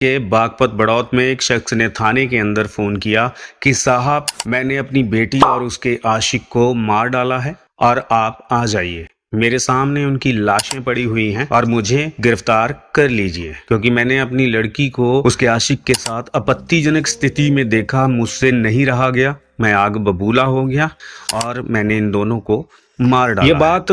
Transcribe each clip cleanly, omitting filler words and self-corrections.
के बागपत बड़ौत में एक शख्स ने थाने के अंदर फोन किया कि साहब मैंने अपनी बेटी और उसके आशिक को मार डाला है और आप आ जाइए। मेरे सामने उनकी लाशें पड़ी हुई हैं और मुझे गिरफ्तार कर लीजिए, क्योंकि मैंने अपनी लड़की को उसके आशिक के साथ आपत्तिजनक स्थिति में देखा, मुझसे नहीं रहा गया, मैं आग बबूला हो गया और मैंने इन दोनों को मार डाला। ये बात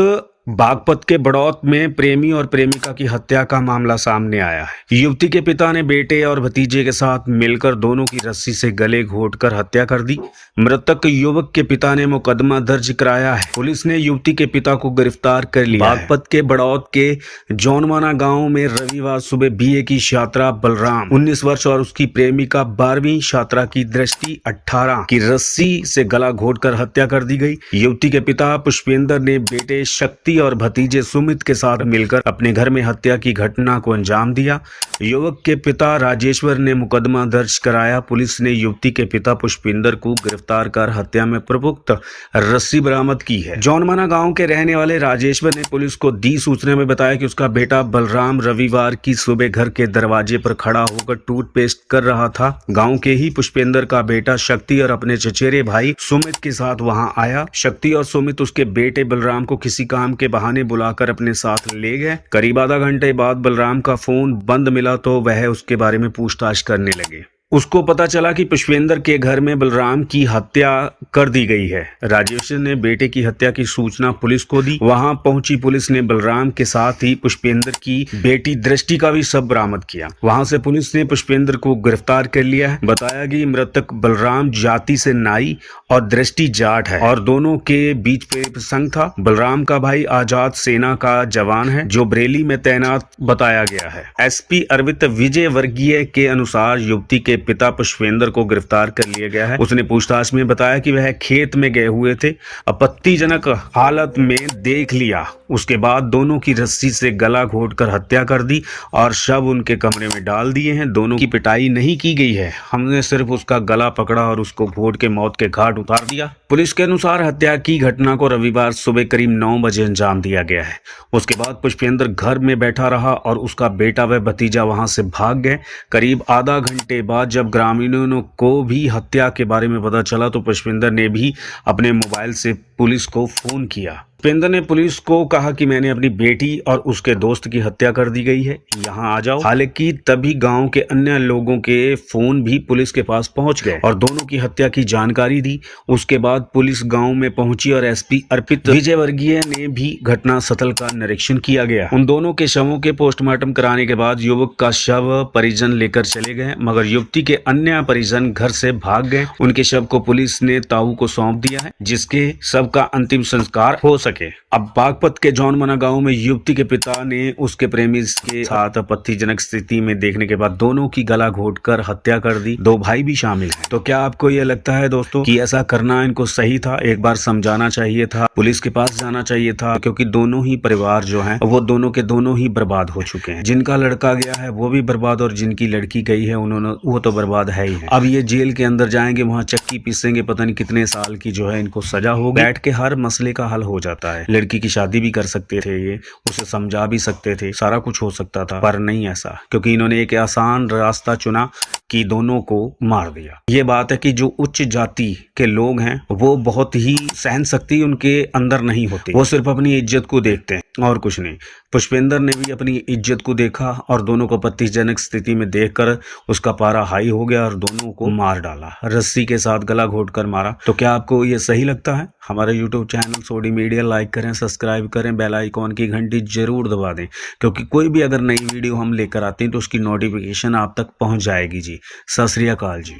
बागपत के बड़ौत में प्रेमी और प्रेमिका की हत्या का मामला सामने आया है। युवती के पिता ने बेटे और भतीजे के साथ मिलकर दोनों की रस्सी से गले घोंटकर हत्या कर दी। मृतक युवक के पिता ने मुकदमा दर्ज कराया है। पुलिस ने युवती के पिता को गिरफ्तार कर लिया। बागपत के बड़ौत के जौनवाना गांव में रविवार सुबह बीए की छात्रा बलराम 19 वर्ष और उसकी प्रेमिका 12वीं छात्रा की दृष्टि 18 की रस्सी से गला घोंटकर हत्या कर दी गई। युवती के पिता पुष्पेंद्र ने बेटे शक्ति और भतीजे सुमित के साथ मिलकर अपने घर में हत्या की घटना को अंजाम दिया। युवक के पिता राजेश्वर ने मुकदमा दर्ज कराया। पुलिस ने युवती के पिता पुष्पेंद्र को गिरफ्तार कर हत्या में प्रयुक्त रस्सी बरामद की है। जौनवाना गांव के रहने वाले राजेश्वर ने पुलिस को दी सूचना में बताया कि उसका बेटा बलराम रविवार की सुबह घर के दरवाजे पर खड़ा होकर टूथपेस्ट कर रहा था। गांव के ही पुष्पेंद्र का बेटा शक्ति और अपने चचेरे भाई सुमित के साथ वहां आया। शक्ति और सुमित उसके बेटे बलराम को किसी काम के बहाने बुलाकर अपने साथ ले गए। करीब आधा घंटे बाद बलराम का फोन बंद मिला तो वह उसके बारे में पूछताछ करने लगे। उसको पता चला कि पुष्पेंद्र के घर में बलराम की हत्या कर दी गई है। राजेश्वर ने बेटे की हत्या की सूचना पुलिस को दी। वहां पहुंची पुलिस ने बलराम के साथ ही पुष्पेंद्र की बेटी दृष्टि का भी शव बरामद किया। वहां से पुलिस ने पुष्पेंद्र को गिरफ्तार कर लिया है। बताया कि मृतक बलराम जाति से नाई और दृष्टि जाट है और दोनों के बीच प्रेम प्रसंग था। बलराम का भाई आजाद सेना का जवान है जो बरेली में तैनात बताया गया है। एसपी अरविंद विजय वर्गीय के अनुसार युवती के पिता पुष्पेंद्र को गिरफ्तार कर लिया गया है। उसने पूछताछ में बताया कि वह खेत में गए हुए थे, आपत्तिजनक हालत में देख लिया। उसके बाद दोनों की रस्सी से गला घोंटकर हत्या कर दी और शव उनके कमरे में डाल दिए हैं। दोनों की पिटाई नहीं की गई है, हमने सिर्फ उसका गला पकड़ा और उसको घोंट के मौत के घाट उतार दिया। पुलिस के अनुसार हत्या की घटना को रविवार सुबह करीब 9 बजे अंजाम दिया गया है। उसके बाद पुष्पेंद्र घर में बैठा रहा और उसका बेटा व भतीजा वहां से भाग गए। करीब आधा घंटे बाद जब ग्रामीणों को भी हत्या के बारे में पता चला तो पुष्पेंद्र ने भी अपने मोबाइल से पुलिस को फोन किया। पुष्पेंद्र ने पुलिस को कहा कि मैंने अपनी बेटी और उसके दोस्त की हत्या कर दी गई है, यहाँ आ जाओ। हालांकि तभी गांव के अन्य लोगों के फोन भी पुलिस के पास पहुंच गए और दोनों की हत्या की जानकारी दी। उसके बाद पुलिस गांव में पहुंची और एसपी अर्पित विजयवर्गीय ने भी घटना स्थल का निरीक्षण किया गया। उन दोनों के शवों के पोस्टमार्टम कराने के बाद युवक का शव परिजन लेकर चले गए, मगर युवती के अन्य परिजन घर से भाग गए। उनके शव को पुलिस ने ताऊ को सौंप दिया है, जिसके शव का अंतिम संस्कार हो सके। अब बागपत के जौनवाना गांव में युवती के पिता ने उसके प्रेमी के साथ आपत्तिजनक स्थिति में देखने के बाद दोनों की गला घोंटकर हत्या कर दी। 2 भाई भी शामिल हैं। तो क्या आपको यह लगता है दोस्तों कि ऐसा करना इनको सही था? एक बार समझाना चाहिए था, पुलिस के पास जाना चाहिए था, क्योंकि दोनों ही परिवार जो हैं वो दोनों के दोनों ही बर्बाद हो चुके हैं। जिनका लड़का गया है वो भी बर्बाद और जिनकी लड़की गई है वो तो बर्बाद है ही है। अब ये जेल के अंदर जाएंगे, वहाँ चक्की पीसेंगे, पता नहीं कितने साल की जो है इनको सजा होगी। बैठ के हर मसले का हल हो जाता है। लड़की की शादी भी कर सकते थे, ये उसे समझा भी सकते थे, सारा कुछ हो सकता था, पर नहीं ऐसा, क्योंकि इन्होंने एक आसान रास्ता चुना कि दोनों को मार दिया। ये बात है कि जो उच्च जाति के लोग हैं वो बहुत ही सहन शक्ति उनके अंदर नहीं होती, वो सिर्फ अपनी इज्जत को देखते हैं और कुछ नहीं। पुष्पेंद्र ने भी अपनी इज्जत को देखा और दोनों को आपत्तिजनक स्थिति में देखकर उसका पारा हाई हो गया और दोनों को मार डाला, रस्सी के साथ गला घोंटकर मारा। तो क्या आपको ये सही लगता है? हमारे यूट्यूब चैनल सोडी मीडिया लाइक करें, सब्सक्राइब करें, बेल आइकॉन की घंटी जरूर दबा दें, क्योंकि कोई भी अगर नई वीडियो हम लेकर आते हैं तो उसकी नोटिफिकेशन आप तक पहुंच जाएगी जी। सत श्री अकाल जी।